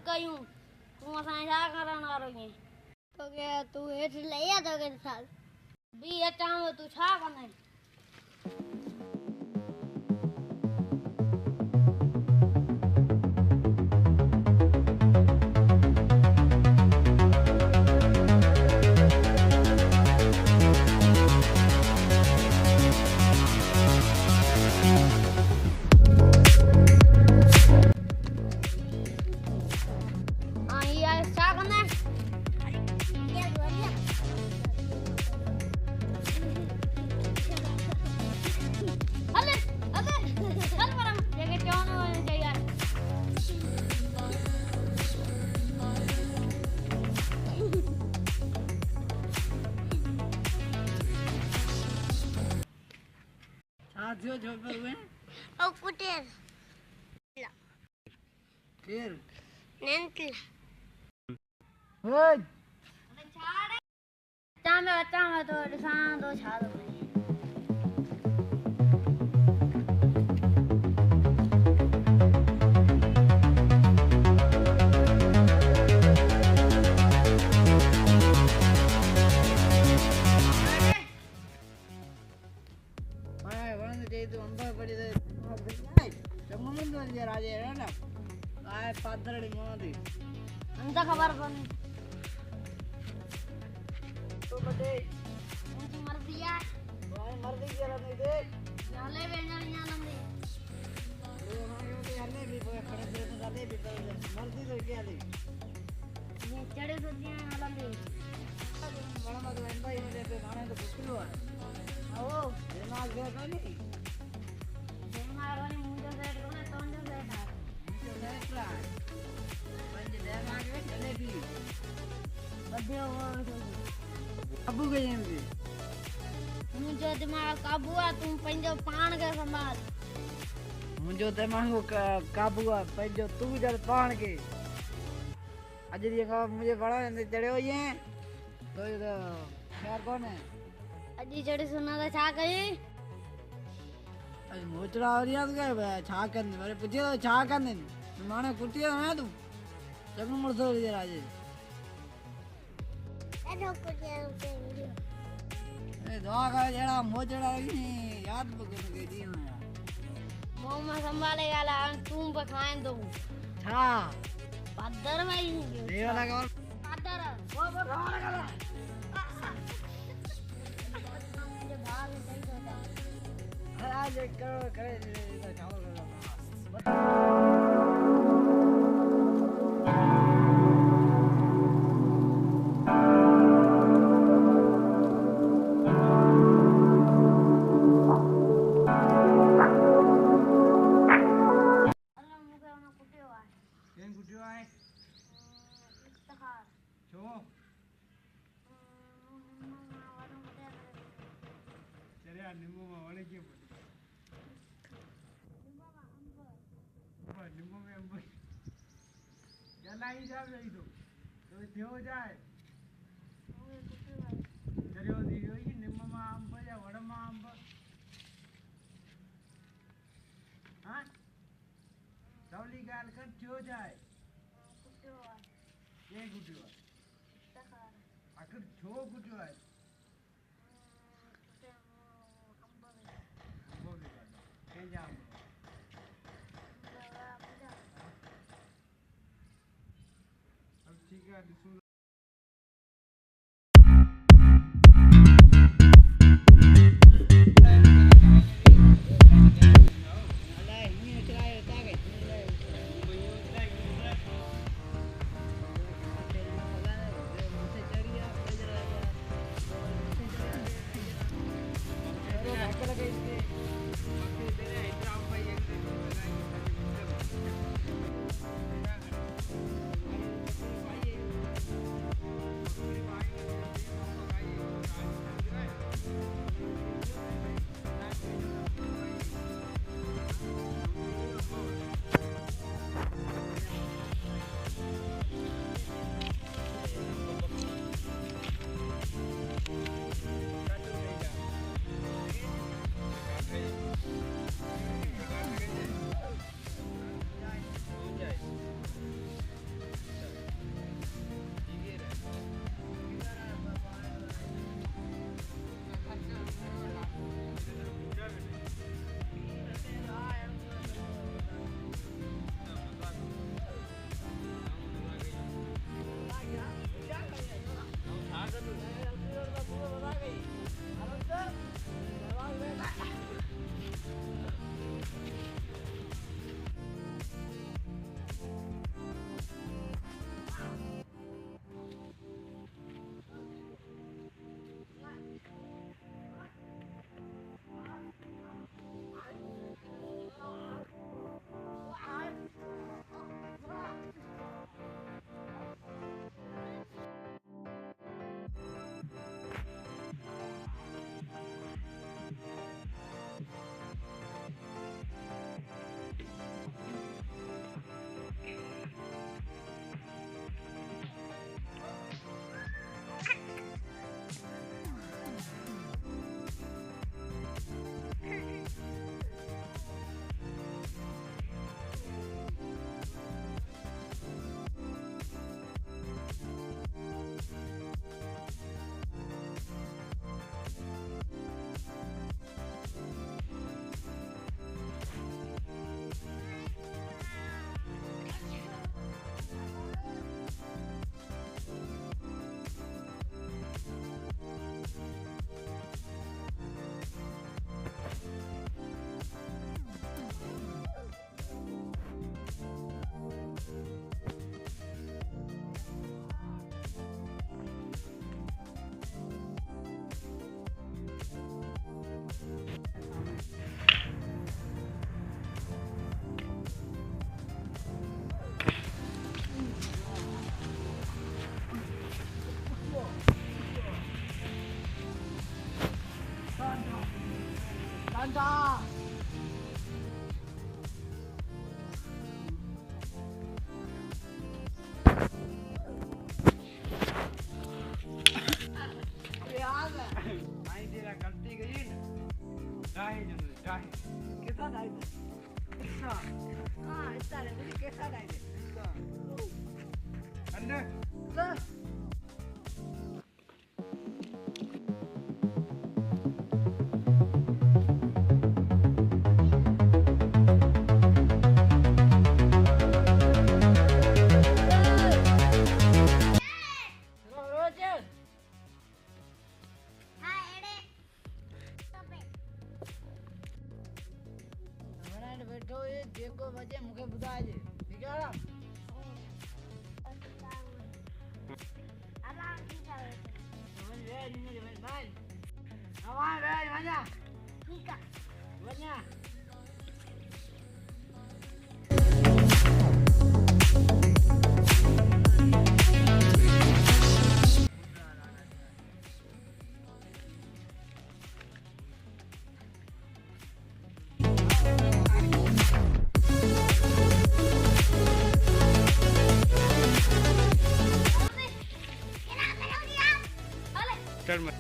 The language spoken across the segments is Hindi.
कयूं तू असां छा करण वारो आहे तो के तू हेठ ले आ तो के साल बी अचां तू छा कंदे जो जो पर हुए ओ कुटेर फिर नेंटल ओए अचां में तो ॾिसां तो छा थो थिए पादरड़ी मोदी अंत खबर कोनी तो बटे मुझे मर दिया भाई मर दी जरा नहीं दे नाले बेना लंदी ये हमारे में हरने भी खड़े खड़े तो जाते भी मर दी तो क्या दी ये चढ़े तो दिया लंदी बड़ा मत एंड भाई ने तो नाने तो कुछ लो है ओ दिमाग गया नहीं दिमाग वाली मुझे सेट कोने तो जो सेट है मुझे सेट ला पंज दिमाग में चले भी बदे हो अबू के जेम मुझे दिमाग काबू आ तुम पंजो पान के संभाल मुझे दिमाग काबू आ पंजो तू जर पान के आज ये का मुझे बड़ा चढ़े हुए हैं तो यार कौन है अजी चढ़ी सुना तो छा कही अरे मोचड़ा आ रही है तो क्या छा करने मेरे पूछे तो छा करने माने कुटिया है तू जब मुड़ सो रही है राजे ए दवा का जेड़ा मोचड़ा नहीं याद पकड़ के दी ना मुंह में संभाले गाला तुम पे खाएं दो छा पादर भाई देवा लगा पादर वो खाने गाला मुझे भाग नहीं होता आज करो करे चावल नहीं जा रही तो थियो जाए चलो दियो ये निम्मा अंब या वड़मा अंब हां सवली गाल कर थियो जाए ये गुटियो आखिर छो गुटियो है अंब के जा ठीक है सुन उठा आई तेरा गलती गई ना डाहे जो डाहे कितना डाई दे इसका हाँ इतना रे मुझे कैसा डाई दे इसका अंदर तो बैठो ये जेको बजे मुखे बुधाइजे ठीक है ना समझ गए नहीं समझ भाई हमारे भाई मजा ठीक है बढ़िया चल मैं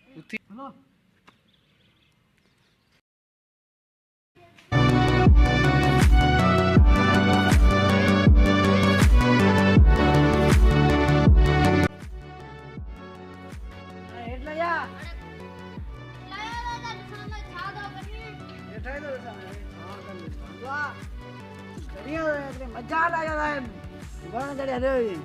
उठी हेलो એટલે યા એઠાઈ દો સામે હા કરી વાહ કરીએ એટલે મજા લાગે સાહેબ ઘણા ચડ્યા રે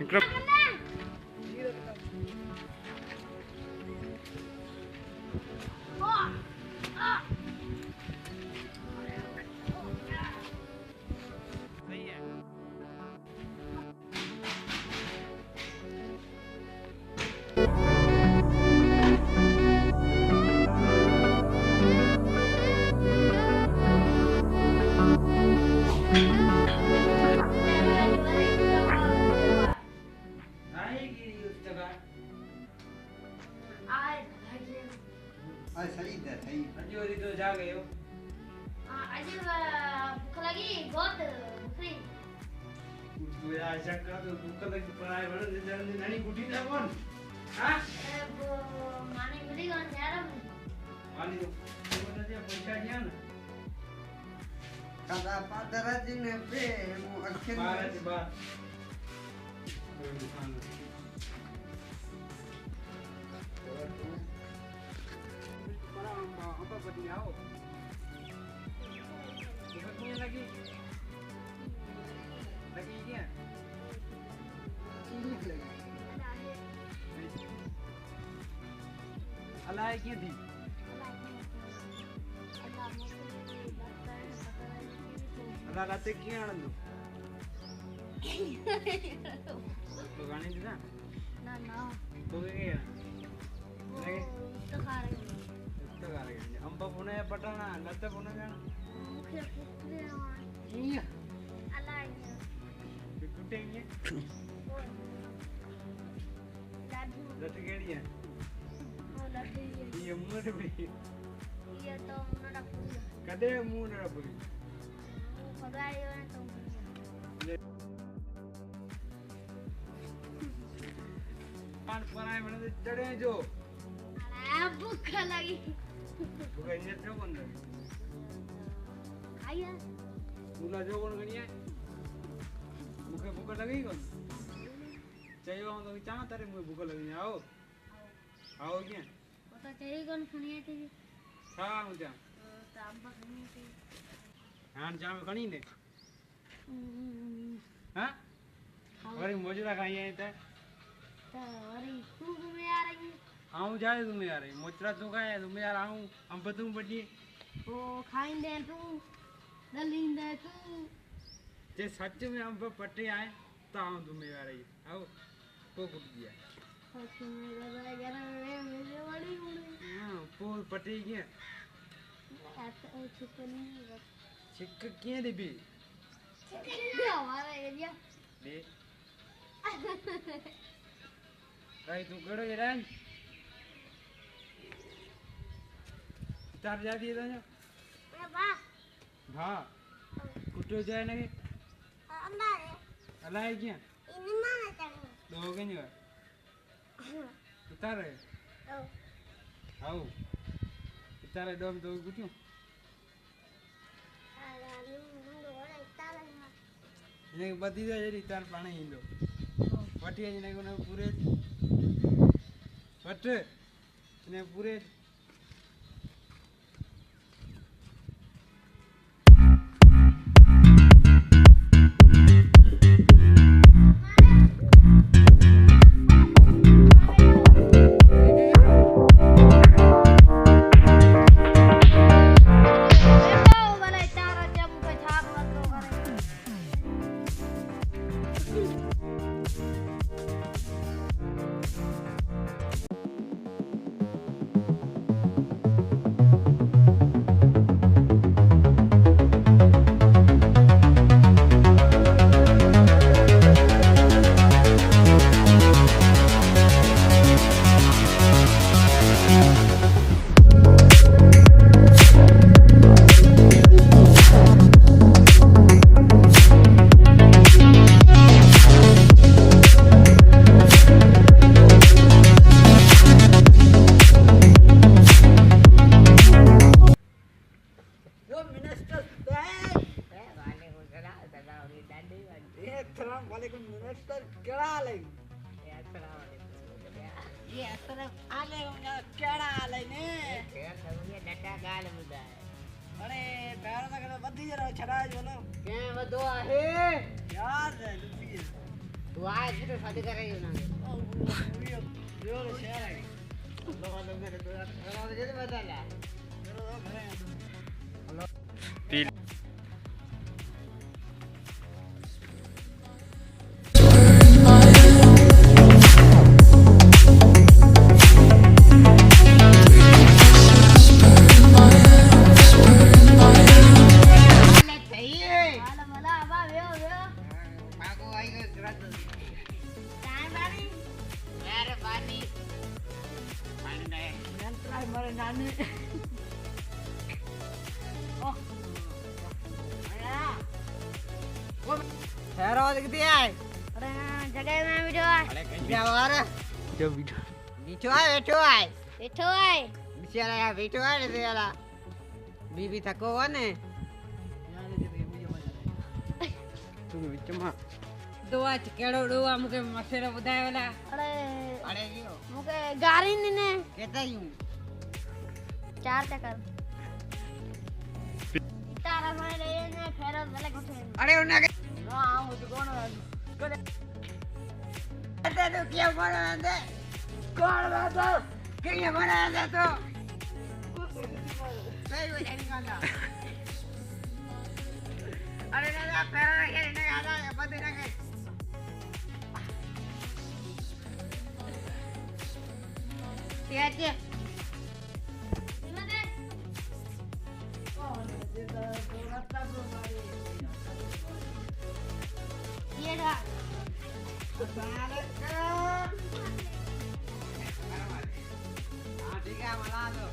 विक्रम सही है आएगी उस जगह સહી દે સહી अंजोरी तो जा गए हो तू यार शक्का तो दुख लग पराए बड़े जल्दी नानी गुटी ना कौन हां वाली तो बोलना दिया पैसा दिया ना કદા પાદરાજીને પ્રેમ અખિલ बारह से बार कोई दुकान apa badi आओ देखने लगी लगी क्या अलाय की थी अला राते की आनंद तो गाने दिया तो क्या लगे तो गाने अंबा पुणे पटना लते पुणे जाना iya टूटेंगे लट केड़ी है ये मुंह पे कदे मुंह न रबी पान पराए बने चढ़े जो भूख लगी भूखा नहीं जो कौन लगे खाइए मुला जो कौन गनिया मुझे भूखा लगी कौन चाहिए वहाँ तो चाह तारे मुझे भूखा लगी आओ आओ क्या वो तो चाहिए कौन खानी थी हाँ मुझे तो अब खानी थी हाँ जाम खणी ने हाँ अरे मोजरा खाई है तो अरे तू घूमे आ रही है आऊँ जाए तुम्हें यार मोजरा तो खाए तुम्हें यार आऊँ हम बतूँ बड़ी वो खाइंदे तू दलिंदे तू जे सच में हम पर पट्टे आए तो आऊँ तुम्हें यार आओ पो कुट दिया सच में लगा यार मेरे वाली मुड़ी हाँ पो पट्टे क्या ऐसा चिकन नहीं बस चिक क्या दे भी हमारा एरिया दे कहीं तू करो ये रन चार जाती है तो वाह हाँ कुट्टो जाए ना कि अंदर अल्लाह है क्या इन्हें माना चाहिए दो हो गए नहीं उतार रहे आओ उतार रहे डोम तो कुछ इन्हें बत्ती जाए जरी तार पानी ही लो पट्टी है जिन्हें को पूरे पट इन्हें पूरे बीबी थको हुआ ने दुआ केड़ो दुआ मुके मसेरो बुधाए वाला अरे अरे यो मुके गारी ने केता यूं 4 चक्कर तारा भाई ले ने फेरो भले कोठे अरे उन्ना के ना आऊं तो कौन करे ते तो क्या बोला दे कौन बात क्या बोला दे तो सही हो जाएगा अरे ना फेरो ये नहीं आना बंद ना के क्या क्या ये रहा ठीक है मला लो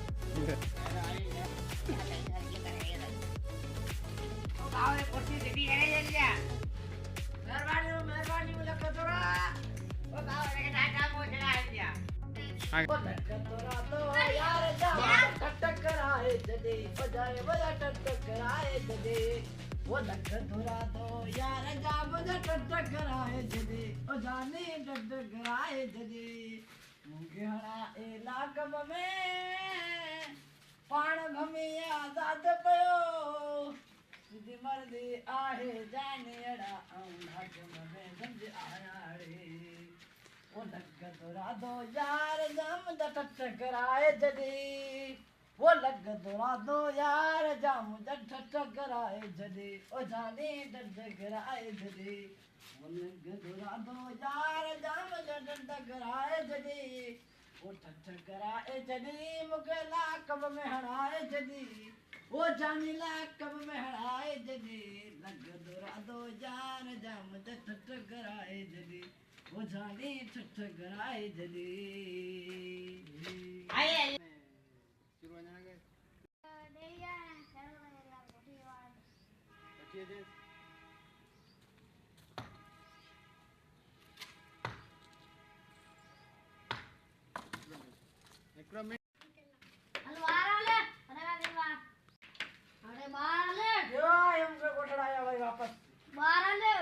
गावे पट्टी रेडी है जल्दी मेहरबानी मुझे कतरा ओ गावे के टाटा मोजड़ा है दिया तो यार जा ठटक कर टकराए जदे ओ जाए बजा टकराए जदे वो लग धुरा दो यार जा बजा टकराए जदे ओ जाने टकराए जदे मुंगे हड़ा ए लाकब में पाण घमे आजाद पयो सिद्धि मर्दी आहे जाने अड़ा भाग्य में गंज आया रे ओ लग धुरा दो यार जाम टकराए जदे वो लग धुरा दो यार जाम टकराए जदे ओ जाने टकराए जदे वो लग धुरा दो यार जाम टकराए जदे वो टकराए जदे मुके लाकब में हड़ाए जदे वो जानी लाकब में हड़ाए जदे लग धुरा दो यार जाम टकराए जदे वो जाने टकराए जदे આય शुरू जाना के દેયા ચાલો યાર મોટી વાત પછી દે વિક્રમ હાલો બાર લે અરે દેવા અરે બાર લે यो एम के कोठड़ाया भाई वापस બાર લે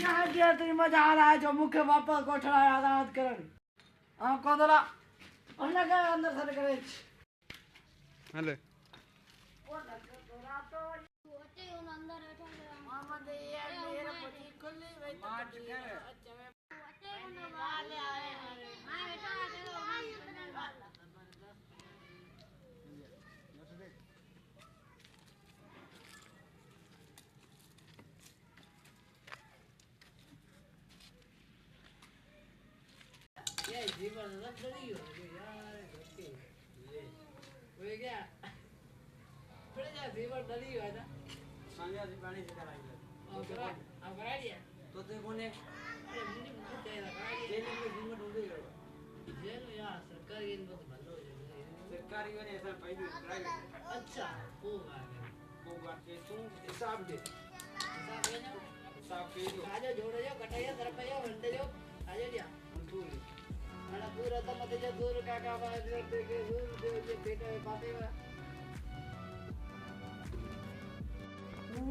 यहाँ दिया तेरी मजा आ रहा है जो मुख्य वापस कोठड़ाया आजाद करण हाँ कौन दोला अन्ना का अंदर सर करे हेलो वो लग दोला तो ઓટે હું અંદર બેઠો છે मामा दे ये मेरे पति खुली भाई मार्च कर ઓટે હું બાર લે આવે હા બેઠા ચલો હા ये जीवन लड़ी हो यार ओके ये क्या पड़े जा जीवन डली हो ना संजय जी पानी से कराई अब करा दिया तो ते कोने अरे मुझे मुझे चाहिए करा दिया जेल में जिम्मा ढूंढे गए जेल यार सरकारी इन बहुत भलो हो जाए सरकारी वाले ऐसा पहले कराई अच्छा वो आ गया वो बात के तू हिसाब दे हिसाब है ना हिसाब के दो आजा जोड़ो जो कटाइया तरफ पे जो घंटे जो आजा दिया तू अरे पूरा तो मत जो दूर काका बात करते के दूर जो बेटा बातें हुआ तू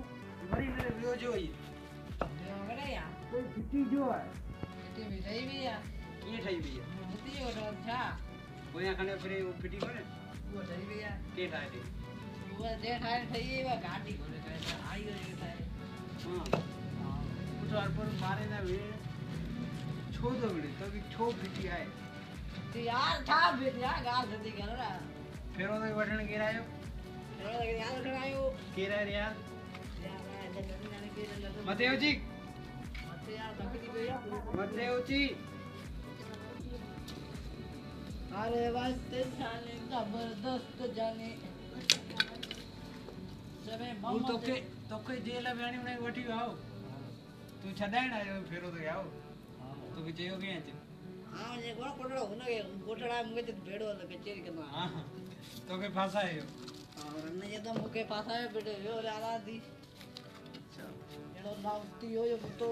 बड़ी मेरे रियो जो है जो करे यार कोई फिटी जो है बेटी भी सही भी यार ये ठई भी है होती है वो अच्छा वो यहाँ खड़े फिर वो फिटी कोने वो सही भी यार के ठाए थे वो देख आए सही है वो गाड़ी को ले आई हो जाता है हाँ कुछ और पर मारे ना वे छो दो बड़े तभी छो फिटी आए तो यार था फिर यार गाल से दिख रहा फिर वो तो बटन गिरायो चलो लगे यार खड़ायो गिरा रे यार यार मैं जल्दी जाने के लिए मतेओ जी मत यार तकड़ी पे यार मतेओ जी अरे वास्ते जाने जबरदस्त जाने सबे तू तो के जेल में आनी उन्हें वठी आओ तू छडाय ना फिर तो आओ तो के जेयो के है हाँ ये कौन कोटड़ा होना के कोटड़ा मुझे तो भेड़ो लगे चेरी करना हां तो के फंसा है यो और अन्य ये तो मुझे पास आए बेटे यो आला दी अच्छा ये तो नाउती हो ये तो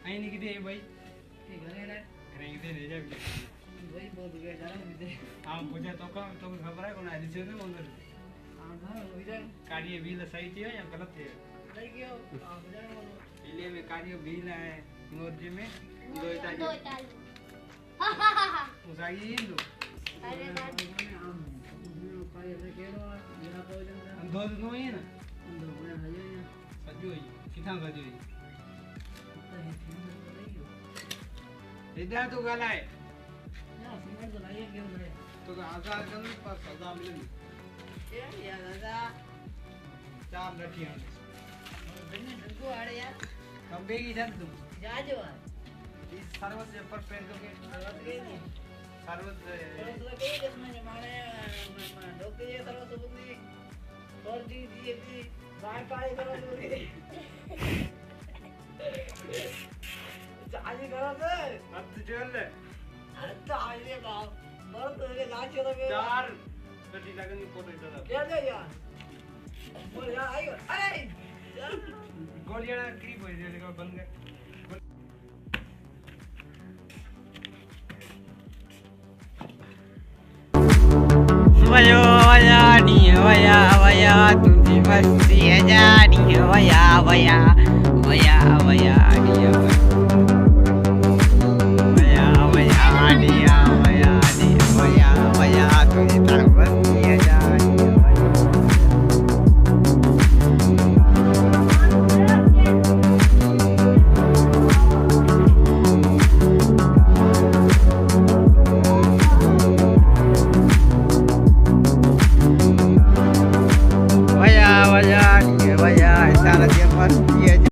आई नहीं किदे भाई ये घरे ले घरे किदे ले जा वही बहुत गया जाना मुझे हां मुझे तो खबर है कौन है से अंदर हाँ घर हो जाए कार्य बिल सही थी या गलत थी नहीं क्यों आप जाने वालो इले में कार्य बिल है मोर्जे में दो દો इताली ચાલુ હા હા હા હા उसागी इंदो અરે બાપ हम पाए से केरो मेरा भोजन था दो नो ही ना अंदर में हजे या सजो ही किथा सजो ही तो है सीमेंट तो नहीं हो इधर तो गला है या सीमेंट तो नहीं है क्यों है तो आजाद करने पर सजा मिलेगी ये यार दादा चार लठियां बन्ने डंको आड़े यार कब बेगी जब तुम जा जो इस सर्वत पर पेन करके सर्वत गई नहीं सर्वत सर्वत लगे जिसमें जमाने डॉक्टर ये सर्वत बुद्धि और दी वाईफाई करो दूरी चार्ज करो से अब तो चल ले अच्छा आइए बाप बहुत तेरे लाच के तो चार लठी लगन फोटो इधर क्या दे यार बोल यार आइयो अरे गोलियां क्रीप हो जाएगा बंद कर वया वया तुझी मस्ती है जानी वया वया वया वया वया